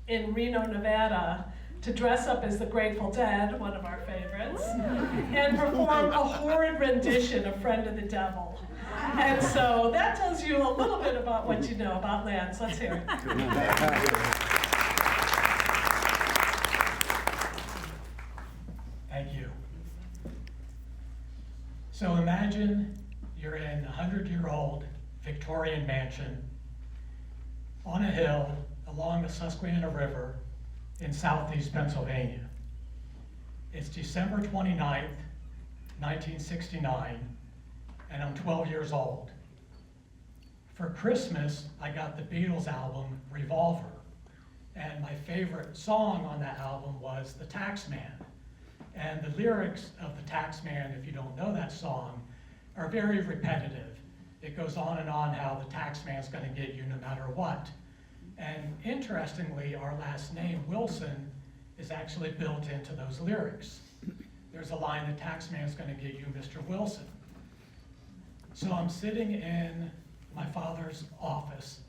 in Reno, Nevada, to dress up as the Grateful Dead, one of our favorites, and perform a horrid rendition of Friend of the Devil. And so that tells you a little bit about what you know about Lance. Let's hear it. Thank you. So imagine you're in a 100-year-old Victorian mansion on a hill along the Susquehanna River in southeast Pennsylvania. It's December 29th, 1969, and I'm 12 years old. For Christmas, I got the Beatles album, Revolver, and my favorite song on that album was The Taxman. And the lyrics of The Taxman, if you don't know that song, are very repetitive. It goes on and on how the taxman's gonna get you no matter what. And interestingly, our last name, Wilson, is actually built into those lyrics. There's a line, the taxman's gonna get you, Mr. Wilson. So I'm sitting in my father's office,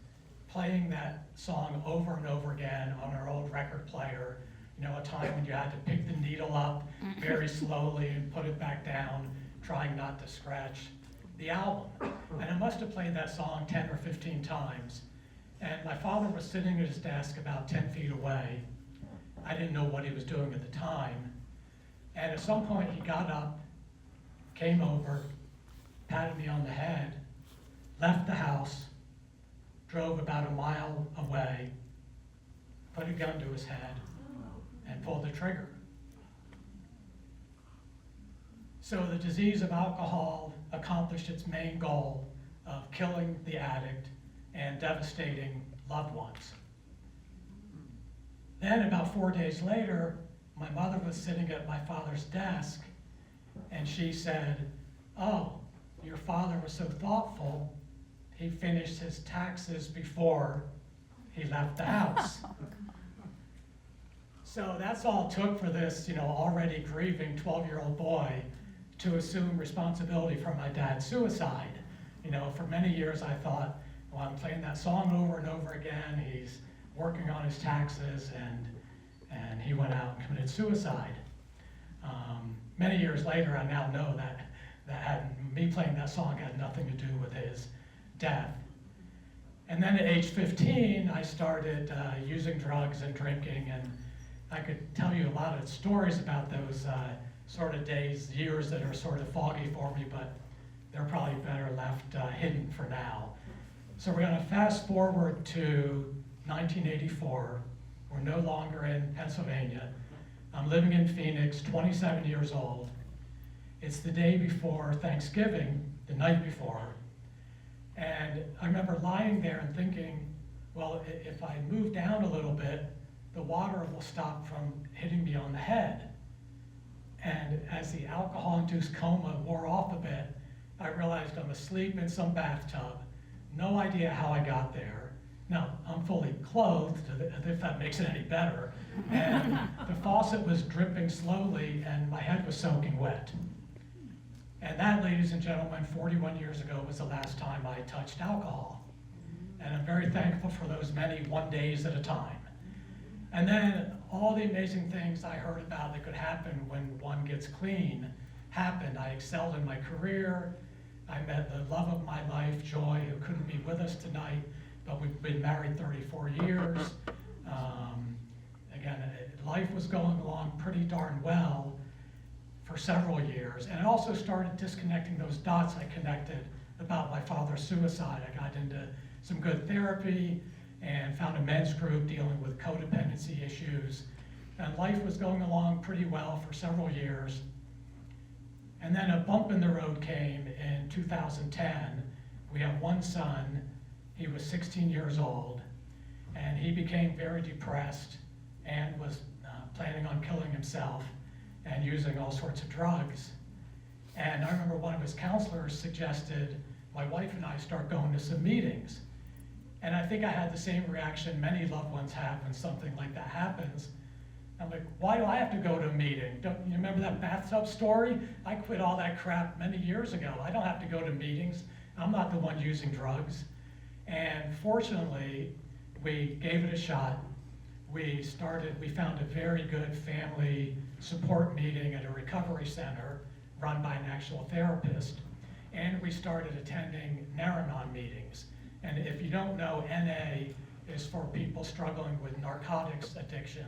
playing that song over and over again on our old record player, you know, a time when you had to pick the needle up very slowly and put it back down, trying not to scratch the album. And I must have played that song 10 or 15 times. And my father was sitting at his desk about 10 feet away. I didn't know what he was doing at the time. And at some point he got up, came over, patted me on the head, left the house, drove about a mile away, put a gun to his head, and pulled the trigger. So the disease of alcohol accomplished its main goal of killing the addict and devastating loved ones. Then about 4 days later, my mother was sitting at my father's desk and she said, "Oh, your father was so thoughtful, he finished his taxes before he left the house." So that's all it took for this, already grieving 12-year-old boy to assume responsibility for my dad's suicide. For many years I thought, well, I'm playing that song over and over again, he's working on his taxes, and he went out and committed suicide. Many years later, I now know that me playing that song had nothing to do with his death. And then at age 15, I started using drugs and drinking, and I could tell you a lot of stories about those sort of days, years that are sort of foggy for me, but they're probably better left hidden for now. So we're going to fast forward to 1984. We're no longer in Pennsylvania. I'm living in Phoenix, 27 years old. It's the day before Thanksgiving, the night before. And I remember lying there and thinking, well, if I move down a little bit, the water will stop from hitting me on the head. And as the alcohol-induced coma wore off a bit, I realized I'm asleep in some bathtub. No idea how I got there. Now, I'm fully clothed, if that makes it any better. And the faucet was dripping slowly and my head was soaking wet. And that, ladies and gentlemen, 41 years ago was the last time I touched alcohol. And I'm very thankful for those many 1 days at a time. And then all the amazing things I heard about that could happen when one gets clean happened. I excelled in my career. I met the love of my life, Joy, who couldn't be with us tonight, but we've been married 34 years. Again, life was going along pretty darn well for several years. And I also started disconnecting those dots I connected about my father's suicide. I got into some good therapy and found a men's group dealing with codependency issues. And life was going along pretty well for several years. And then a bump in the road came in 2010. We have one son. He was 16 years old, and he became very depressed and was planning on killing himself and using all sorts of drugs. And I remember one of his counselors suggested my wife and I start going to some meetings. And I think I had the same reaction many loved ones have when something like that happens. I'm like, why do I have to go to a meeting? Don't you remember that bathtub story? I quit all that crap many years ago. I don't have to go to meetings. I'm not the one using drugs. And fortunately, we gave it a shot. we found a very good family support meeting at a recovery center run by an actual therapist. And we started attending Naranon meetings. And if you don't know, NA is for people struggling with narcotics addiction.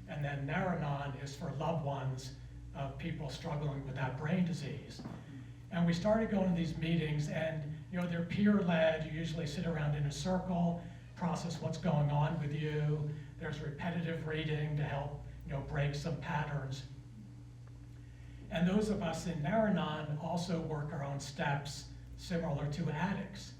And then Naranon is for loved ones of people struggling with that brain disease. And we started going to these meetings, and they're peer-led. You usually sit around in a circle, process what's going on with you. There's repetitive reading to help break some patterns. And those of us in Naranon also work our own steps similar to addicts.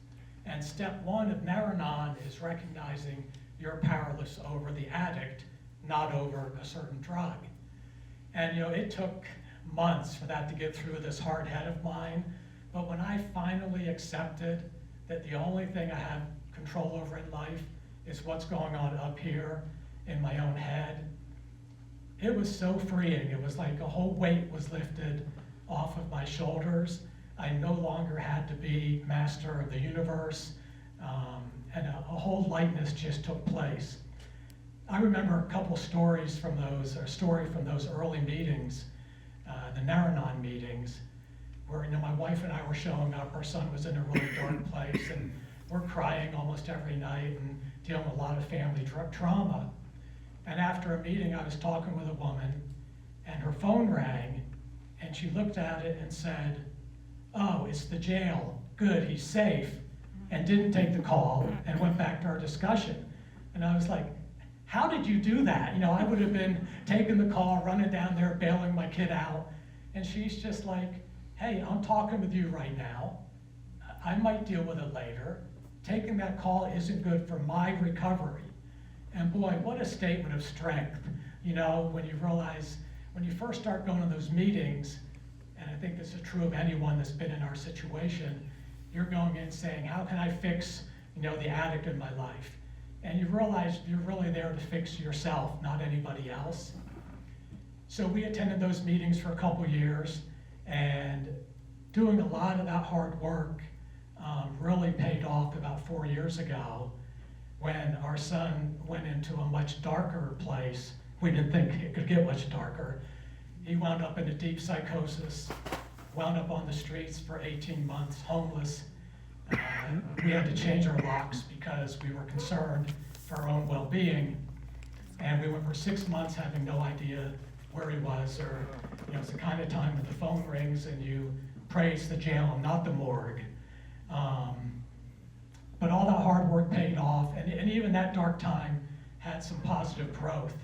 And step one of Naranon is recognizing you're powerless over the addict, not over a certain drug. And it took months for that to get through this hard head of mine. But when I finally accepted that the only thing I have control over in life is what's going on up here in my own head, it was so freeing. It was like a whole weight was lifted off of my shoulders. I no longer had to be master of the universe, and a whole lightness just took place. I remember a couple stories from those, or a story from those early meetings, the Naranon meetings, where my wife and I were showing up. Our son was in a really dark place, and we're crying almost every night and dealing with a lot of family trauma. And after a meeting, I was talking with a woman, and her phone rang, and she looked at it and said, "Oh, it's the jail. Good, he's safe," and didn't take the call and went back to our discussion. And I was like, how did you do that? I would have been taking the call, running down there, bailing my kid out. And she's just like, hey, I'm talking with you right now. I might deal with it later. Taking that call isn't good for my recovery. And boy, what a statement of strength, when you realize, when you first start going to those meetings, and I think this is true of anyone that's been in our situation, you're going in saying, how can I fix, the addict in my life? And you realize you're really there to fix yourself, not anybody else. So we attended those meetings for a couple years, and doing a lot of that hard work really paid off about 4 years ago, when our son went into a much darker place. We didn't think it could get much darker. He wound up in a deep psychosis, wound up on the streets for 18 months, homeless. We had to change our locks because we were concerned for our own well-being. And we went for 6 months having no idea where he was, or it's the kind of time that the phone rings and you praise the jail and not the morgue. But all that hard work paid off, and even that dark time had some positive growth.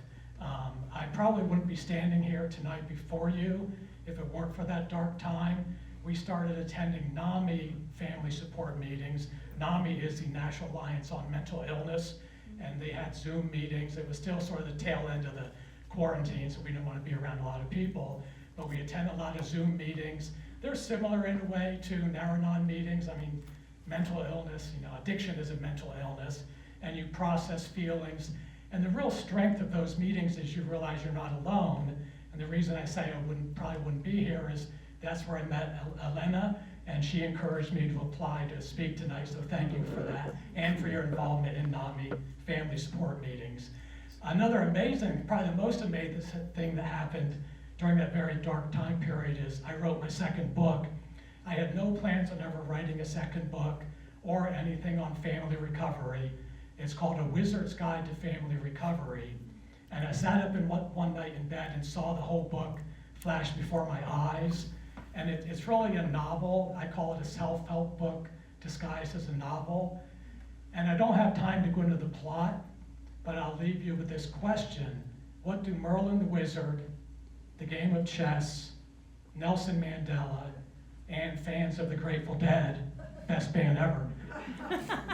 I probably wouldn't be standing here tonight before you if it weren't for that dark time. We started attending NAMI family support meetings. NAMI is the National Alliance on Mental Illness, and they had Zoom meetings. It was still sort of the tail end of the quarantine, so we didn't want to be around a lot of people, but we attend a lot of Zoom meetings. They're similar in a way to Naranon meetings. I mean, mental illness, addiction is a mental illness, and you process feelings. And the real strength of those meetings is you realize you're not alone. And the reason I say I probably wouldn't be here is that's where I met Elena, and she encouraged me to apply to speak tonight, so thank you for that, and for your involvement in NAMI family support meetings. Another amazing, probably the most amazing thing that happened during that very dark time period is I wrote my second book. I had no plans on ever writing a second book or anything on family recovery. It's called A Wizard's Guide to Family Recovery. And I sat up one night in bed and saw the whole book flash before my eyes. And it's really a novel. I call it a self-help book disguised as a novel. And I don't have time to go into the plot, but I'll leave you with this question. What do Merlin the Wizard, The Game of Chess, Nelson Mandela, and fans of the Grateful Dead, best band ever,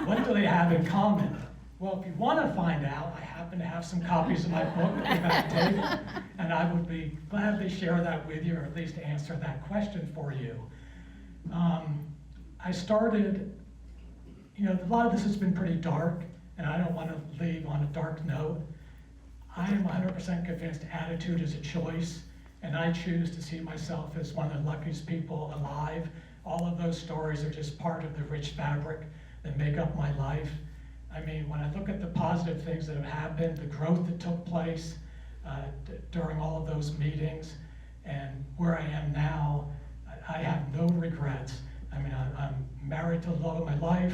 what do they have in common? Well, if you want to find out, I happen to have some copies of my book at the back table, and I would be glad to share that with you, or at least answer that question for you. I started, a lot of this has been pretty dark, and I don't want to leave on a dark note. I am 100% convinced attitude is a choice, and I choose to see myself as one of the luckiest people alive. All of those stories are just part of the rich fabric that make up my life. I mean, when I look at the positive things that have happened, the growth that took place during all of those meetings, and where I am now, I have no regrets. I mean, I'm married to the love of my life.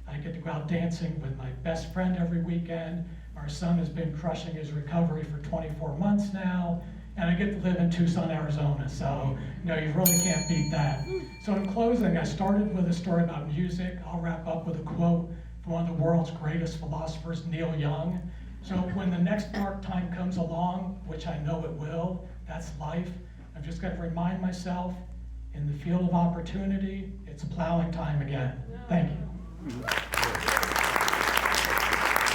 I get to go out dancing with my best friend every weekend. Our son has been crushing his recovery for 24 months now, and I get to live in Tucson, Arizona. So, you know, you really can't beat that. So in closing, I started with a story about music. I'll wrap up with a quote from one of the world's greatest philosophers, Neil Young. So when the next dark time comes along, which I know it will, that's life, I've just got to remind myself, in the field of opportunity, it's plowing time again. Thank you.